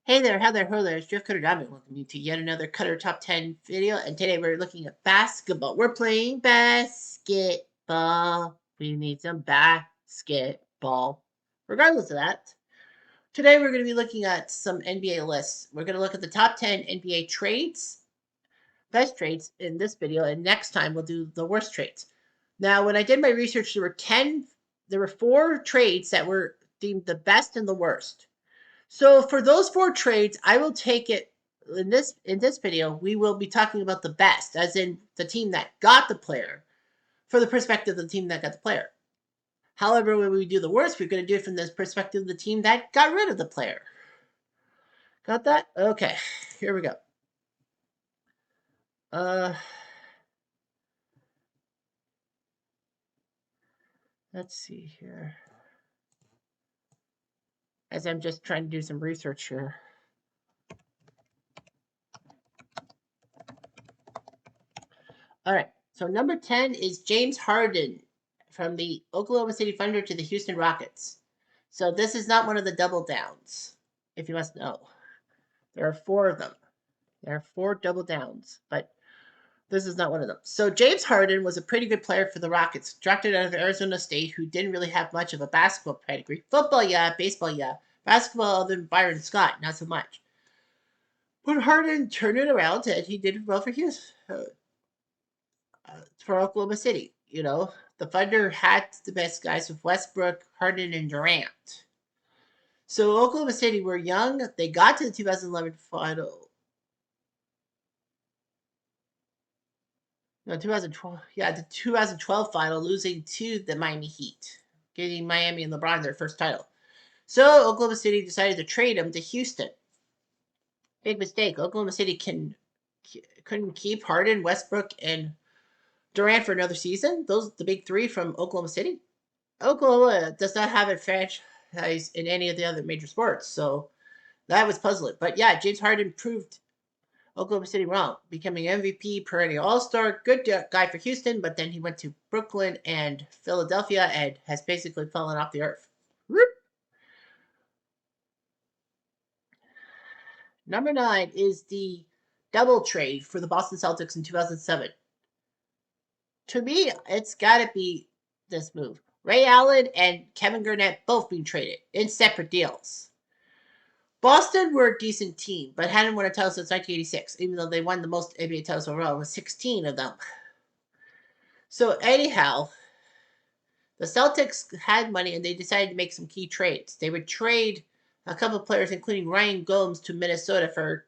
Hey there, how there, ho there, it's Jeff Cutter Diamond. Welcome you to yet another Cutter Top 10 video. And today we're looking at basketball. We're playing basketball. We need some basketball. Regardless of that, today we're going to be looking at some NBA lists. We're going to look at the top 10 NBA trades, best trades in this video. And next time we'll do the worst trades. Now, when I did my research, there were 4 trades that were deemed the best and the worst. So for those 4 trades, I will take it in this video. We will be talking about the best, as in the team that got the player, for the perspective of the team that got the player. However, when we do the worst, we're going to do it from the perspective of the team that got rid of the player. Got that? Okay, here we go. Let's see here. As I'm just trying to do some research here. All right. So number 10 is James Harden from the Oklahoma City Thunder to the Houston Rockets. So this is not one of the double downs, if you must know. There are 4 of them. There are 4 double downs, but this is not one of them. So James Harden was a pretty good player for the Rockets, drafted out of Arizona State, who didn't really have much of a basketball pedigree. Football, yeah. Baseball, yeah. Basketball, other than Byron Scott, not so much. But Harden turned it around, and he did well for Houston. For Oklahoma City. You know, the Thunder had the best guys with Westbrook, Harden, and Durant. So Oklahoma City were young. They got to the 2011 final. No, 2012. Yeah, the 2012 final, losing to the Miami Heat, getting Miami and LeBron their first title. So Oklahoma City decided to trade him to Houston. Big mistake. Oklahoma City couldn't keep Harden, Westbrook, and Durant for another season. Those the big 3 from Oklahoma City. Oklahoma does not have a franchise in any of the other major sports, so that was puzzling. But yeah, James Harden proved Oklahoma City wrong, becoming MVP, perennial All-Star, good guy for Houston, but then he went to Brooklyn and Philadelphia and has basically fallen off the earth. Whoop. Number 9 is the double trade for the Boston Celtics in 2007. To me, it's got to be this move. Ray Allen and Kevin Garnett both being traded in separate deals. Boston were a decent team, but hadn't won a title since 1986, even though they won the most NBA titles overall, with 16 of them. So anyhow, the Celtics had money and they decided to make some key trades. They would trade a couple of players, including Ryan Gomes, to Minnesota for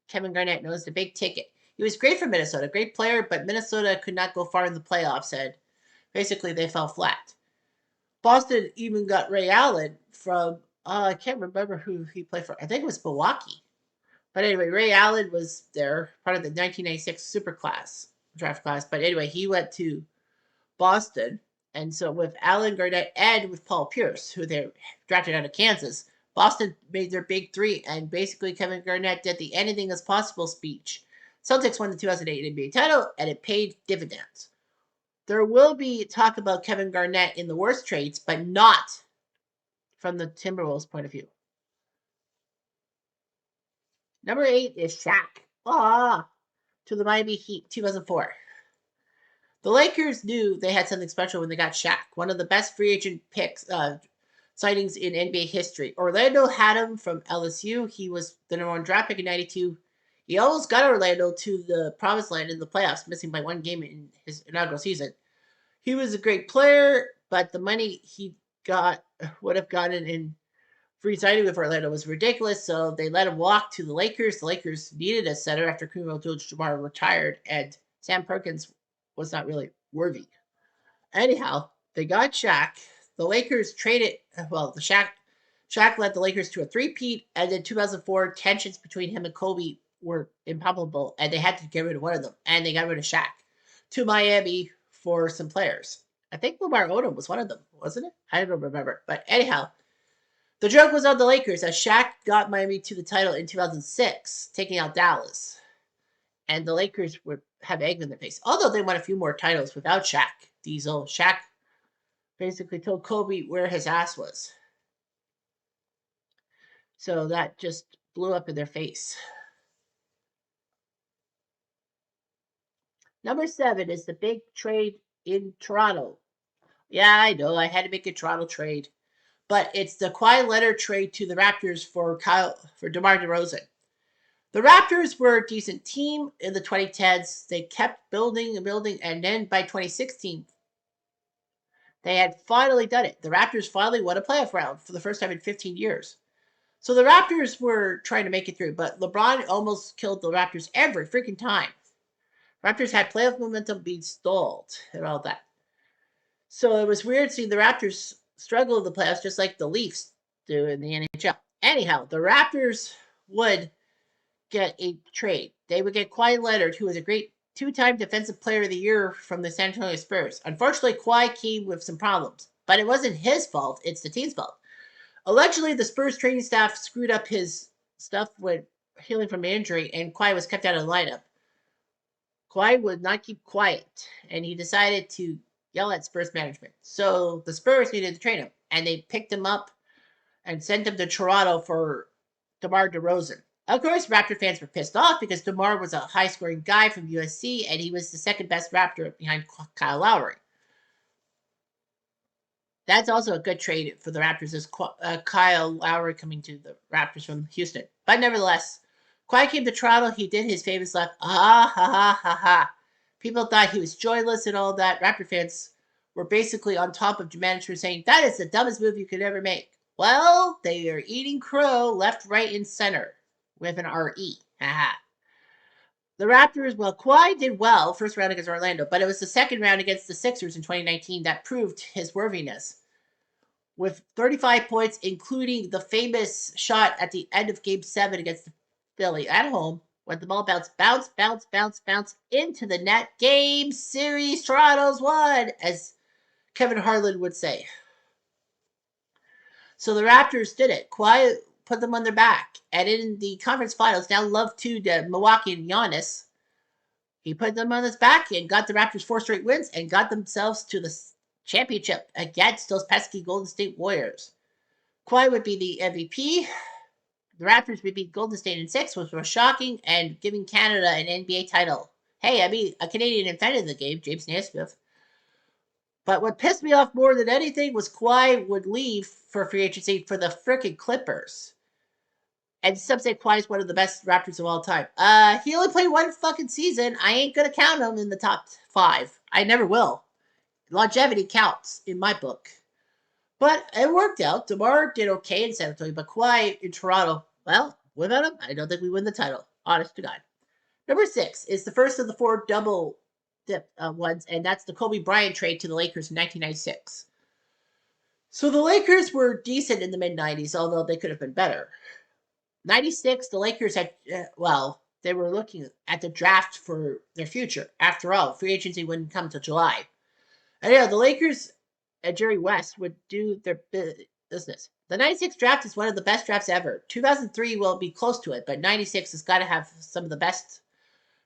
Kevin Garnett, known as the big ticket. He was great for Minnesota, great player, but Minnesota could not go far in the playoffs, and basically they fell flat. Boston even got Ray Allen from, I can't remember who he played for. I think it was Milwaukee. But anyway, Ray Allen was there, part of the 1996 draft class. But anyway, he went to Boston. And so with Allen, Garnett, and with Paul Pierce, who they drafted out of Kansas, Boston made their big 3. And basically, Kevin Garnett did the anything is possible speech. Celtics won the 2008 NBA title, and it paid dividends. There will be talk about Kevin Garnett in the worst trades, but not from the Timberwolves' point of view. Number 8 is Shaq. To the Miami Heat, 2004. The Lakers knew they had something special when they got Shaq, one of the best free agent sightings in NBA history. Orlando had him from LSU. He was the number 1 draft pick in 92. He almost got Orlando to the promised land in the playoffs, missing by 1 game in his inaugural season. He was a great player, but the money he would have gotten in free signing with Orlando was ridiculous, so they let him walk to the Lakers. The Lakers needed a center after Kareem Abdul-Jabbar retired, and Sam Perkins was not really worthy. Anyhow, they got Shaq. The Lakers traded, Shaq led the Lakers to a three-peat, and in 2004, tensions between him and Kobe were impalpable, and they had to get rid of one of them, and they got rid of Shaq to Miami for some players. I think Lamar Odom was one of them, wasn't it? I don't remember. But anyhow, the joke was on the Lakers as Shaq got Miami to the title in 2006, taking out Dallas. And the Lakers would have egg in their face. Although they won a few more titles without Shaq. Shaq basically told Kobe where his ass was. So that just blew up in their face. Number 7 is the big trade in Toronto. Yeah, I know. I had to make a Toronto trade. But it's the Kawhi Leonard trade to the Raptors for DeMar DeRozan. The Raptors were a decent team in the 2010s. They kept building and building, and then by 2016, they had finally done it. The Raptors finally won a playoff round for the first time in 15 years. So the Raptors were trying to make it through, but LeBron almost killed the Raptors every freaking time. Raptors had playoff momentum being stalled and all that. So it was weird seeing the Raptors struggle in the playoffs just like the Leafs do in the NHL. Anyhow, the Raptors would get a trade. They would get Kawhi Leonard, who was a great two-time Defensive Player of the Year from the San Antonio Spurs. Unfortunately, Kawhi came with some problems, but it wasn't his fault. It's the team's fault. Allegedly, the Spurs training staff screwed up his stuff with healing from an injury, and Kawhi was kept out of the lineup. Kawhi would not keep quiet, and he decided to yell at Spurs management. So the Spurs needed to trade him, and they picked him up and sent him to Toronto for DeMar DeRozan. Of course, Raptor fans were pissed off because DeMar was a high-scoring guy from USC, and he was the second best Raptor behind Kyle Lowry. That's also a good trade for the Raptors, is Kyle Lowry coming to the Raptors from Houston. But nevertheless, Kawhi came to Toronto. He did his famous laugh. Ah, ha, ha, ha, ha. People thought he was joyless and all that. Raptor fans were basically on top of management saying, that is the dumbest move you could ever make. Well, they are eating crow left, right, and center with an R-E. Ha. The Raptors, well, Kawhi did well first round against Orlando, but it was the second round against the Sixers in 2019 that proved his worthiness. With 35 points, including the famous shot at the end of Game 7 against Philly at home, when the ball bounce into the net. Game series, Toronto's won, as Kevin Harlan would say. So the Raptors did it. Kawhi put them on their back. And in the conference finals, now love to Milwaukee and Giannis, he put them on his back and got the Raptors 4 straight wins and got themselves to the championship against those pesky Golden State Warriors. Kawhi would be the MVP. The Raptors would beat Golden State in 6, which was shocking, and giving Canada an NBA title. Hey, I mean, a Canadian invented the game, James Naismith. But what pissed me off more than anything was Kawhi would leave for free agency for the frickin' Clippers. And some say Kawhi's one of the best Raptors of all time. He only played one fucking season. I ain't gonna count him in the top 5. I never will. Longevity counts in my book. But it worked out. DeMar did okay in San Antonio, but Kawhi in Toronto, well, without him, I don't think we win the title. Honest to God. Number 6 is the first of the 4 double dip ones, and that's the Kobe Bryant trade to the Lakers in 1996. So the Lakers were decent in the mid-90s, although they could have been better. 96, the Lakers had, they were looking at the draft for their future. After all, free agency wouldn't come till July. And yeah, the Lakers and Jerry West would do their business. The 96 draft is one of the best drafts ever. 2003 will be close to it, but 96 has got to have some of the best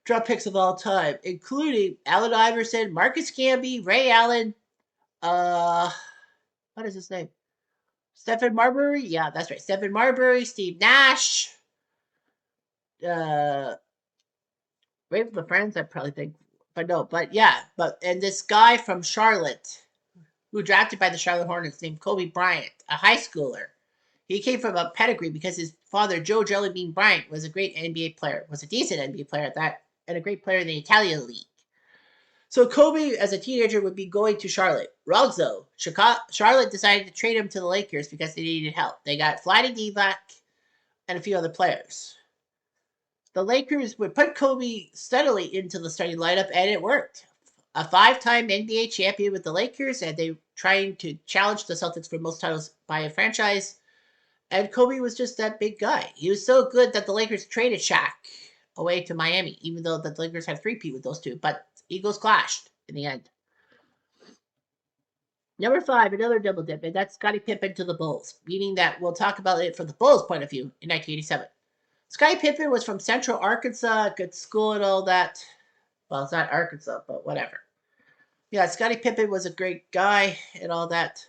draft picks of all time, including Allen Iverson, Marcus Camby, Ray Allen, what is his name? Stephen Marbury? Yeah, that's right. Stephen Marbury, Steve Nash, Ray from the Friends, I probably think. But no, and this guy from Charlotte, who drafted by the Charlotte Hornets, named Kobe Bryant, a high schooler. He came from a pedigree because his father, Joe Jellybean Bryant, was a great NBA player, was a decent NBA player at that, and a great player in the Italian League. So Kobe, as a teenager, would be going to Charlotte. Wrong though. Charlotte decided to trade him to the Lakers because they needed help. They got Vlade Divac and a few other players. The Lakers would put Kobe steadily into the starting lineup, and it worked. A 5-time NBA champion with the Lakers, and they trying to challenge the Celtics for most titles by a franchise. And Kobe was just that big guy. He was so good that the Lakers traded Shaq away to Miami, even though the Lakers had 3-peat with those two. But Eagles clashed in the end. Number 5, another double dip, and that's Scottie Pippen to the Bulls, meaning that we'll talk about it from the Bulls' point of view in 1987. Scottie Pippen was from Central Arkansas, good school and all that. Well, it's not Arkansas, but whatever. Yeah, Scottie Pippen was a great guy and all that.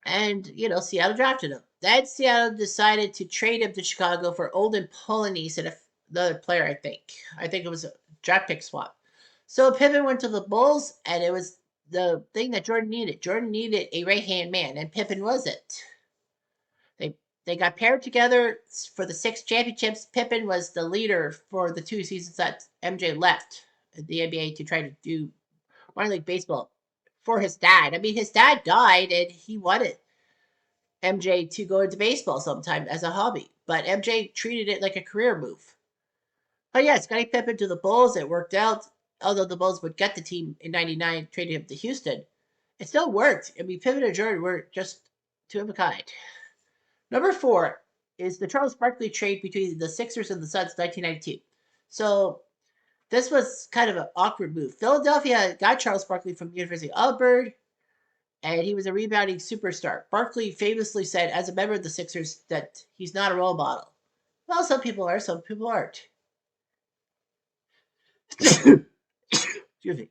And, Seattle drafted him. Then Seattle decided to trade him to Chicago for Olden Polynice and another player, I think. I think it was a draft pick swap. So Pippen went to the Bulls, and it was the thing that Jordan needed. Jordan needed a right-hand man, and Pippen was it. They got paired together for the 6 championships. Pippen was the leader for the 2 seasons that MJ left the NBA to try to do minor league baseball for his dad. I mean, his dad died, and he wanted MJ to go into baseball sometime as a hobby, but MJ treated it like a career move. But yeah, Scottie Pippen to the Bulls, it worked out. Although the Bulls would get the team in '99, trading him to Houston, it still worked. I mean, Pippen and Jordan were just two of a kind. Number 4 is the Charles Barkley trade between the Sixers and the Suns, 1992. So this was kind of an awkward move. Philadelphia got Charles Barkley from the University of Auburn, and he was a rebounding superstar. Barkley famously said, as a member of the Sixers, that he's not a role model. Well, some people are, some people aren't. Excuse me.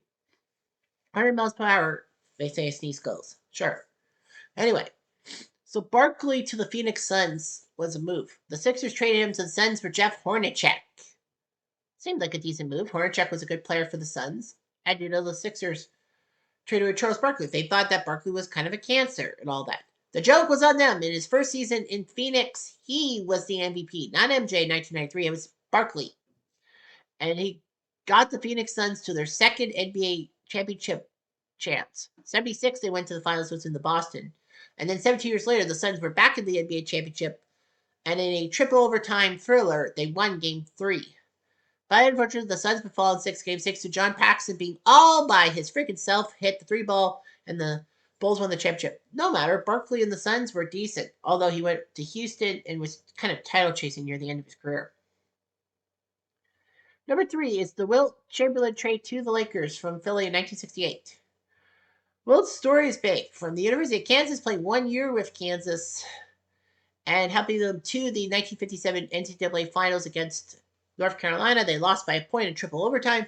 100 miles per hour, they say a sneeze goes. Sure. Anyway, so Barkley to the Phoenix Suns was a move. The Sixers traded him to the Suns for Jeff Hornacek. Seemed like a decent move. Hornacek was a good player for the Suns. And the Sixers traded with Charles Barkley. They thought that Barkley was kind of a cancer and all that. The joke was on them. In his first season in Phoenix, he was the MVP. Not MJ in 1993. It was Barkley. And he got the Phoenix Suns to their second NBA championship chance. 76, they went to the finals, was in the Boston. And then 17 years later, the Suns were back in the NBA championship. And in a triple overtime thriller, they won Game 3. But unfortunately, the Suns would fall in 6 Game 6 to John Paxson being all by his freaking self, hit the 3 ball, and the Bulls won the championship. No matter, Barkley and the Suns were decent, although he went to Houston and was kind of title chasing near the end of his career. Number 3 is the Wilt Chamberlain trade to the Lakers from Philly in 1968. Wilt's story is big. From the University of Kansas, playing 1 year with Kansas and helping them to the 1957 NCAA Finals against North Carolina. They lost by a point in triple overtime.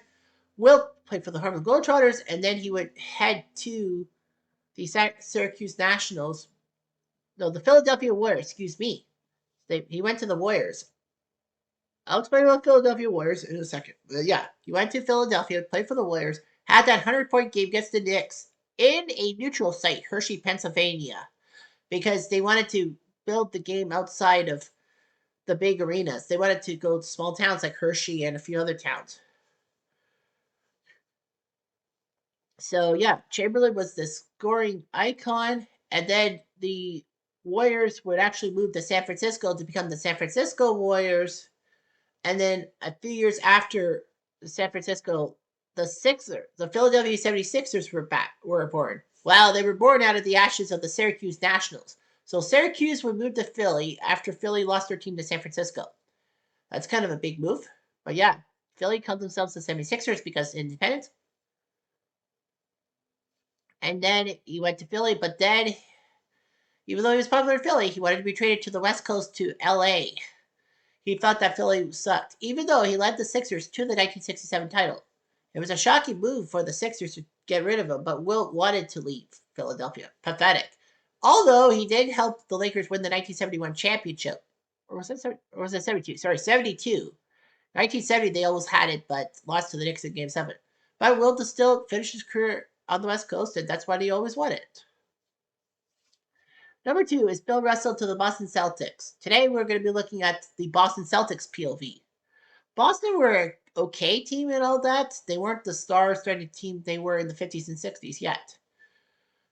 Wilt played for the Harlem Globetrotters, and then he would head to the Syracuse Nationals. No, the Philadelphia Warriors, excuse me. He went to the Warriors. I'll explain about Philadelphia Warriors in a second. But yeah, he went to Philadelphia, played for the Warriors, had that 100-point game against the Knicks in a neutral site, Hershey, Pennsylvania, because they wanted to build the game outside of the big arenas. They wanted to go to small towns like Hershey and a few other towns. So yeah, Chamberlain was this scoring icon, and then the Warriors would actually move to San Francisco to become the San Francisco Warriors. And then a few years after San Francisco, the Philadelphia 76ers were born. Well, they were born out of the ashes of the Syracuse Nationals. So Syracuse would move to Philly after Philly lost their team to San Francisco. That's kind of a big move. But yeah, Philly called themselves the 76ers because independence. And then he went to Philly, but then, even though he was popular in Philly, he wanted to be traded to the West Coast to LA. He thought that Philly sucked, even though he led the Sixers to the 1967 title. It was a shocking move for the Sixers to get rid of him, but Wilt wanted to leave Philadelphia. Pathetic. Although he did help the Lakers win the 1971 championship. Or was it 72? Sorry, 72. 1970, they almost had it, but lost to the Knicks in Game 7. But Wilt still finished his career on the West Coast, and that's what he always wanted. Number 2 is Bill Russell to the Boston Celtics. Today we're going to be looking at the Boston Celtics POV. Boston were an okay team and all that. They weren't the star-studded team they were in the 50s and 60s yet.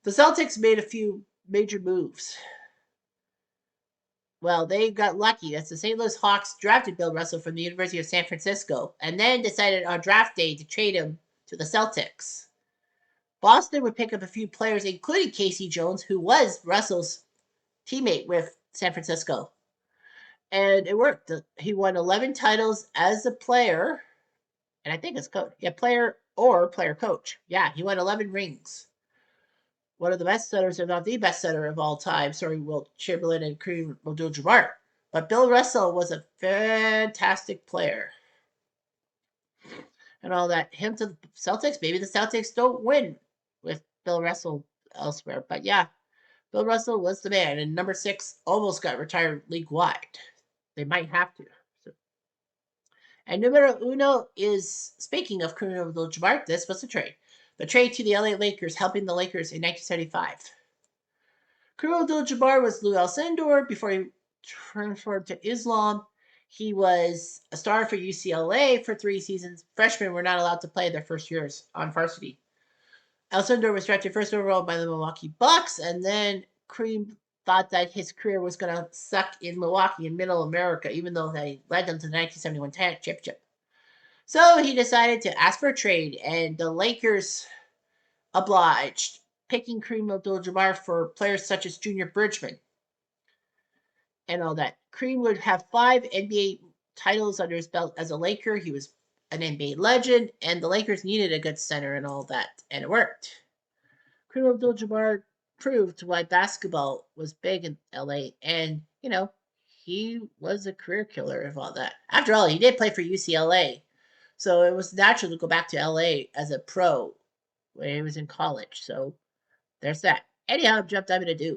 The Celtics made a few major moves. Well, they got lucky as the St. Louis Hawks drafted Bill Russell from the University of San Francisco and then decided on draft day to trade him to the Celtics. Boston would pick up a few players, including Casey Jones, who was Russell's teammate with San Francisco. And it worked. He won 11 titles as a player, and I think as coach. Yeah, player or player coach. Yeah, he won 11 rings. One of the best centers, if not the best center of all time. Sorry, Wilt Chamberlain and Kareem Abdul-Jabbar. But Bill Russell was a fantastic player. And all that. Him to the Celtics. Maybe the Celtics don't win with Bill Russell elsewhere. But yeah. Bill Russell was the man, and number 6 almost got retired league-wide. They might have to. So. And numero uno is, speaking of Kareem Abdul-Jabbar, this was the trade. The trade to the LA Lakers, helping the Lakers in 1975. Kareem Abdul-Jabbar was Lou Alcindor before he transferred to Islam. He was a star for UCLA for 3 seasons. Freshmen were not allowed to play their first years on varsity. Alcindor was drafted first overall by the Milwaukee Bucks, and then Kareem thought that his career was going to suck in Milwaukee in Middle America, even though they led them to the 1971 championship. So he decided to ask for a trade, and the Lakers obliged, picking Kareem Abdul-Jabbar for players such as Junior Bridgman and all that. Kareem would have 5 NBA titles under his belt as a Laker. He was an NBA legend, and the Lakers needed a good center and all that, and it worked. Kareem Abdul-Jabbar proved why basketball was big in LA, and he was a career killer of all that. After all, he did play for UCLA, so it was natural to go back to LA as a pro when he was in college. So there's that. Anyhow, I'm jumped. I'm gonna do.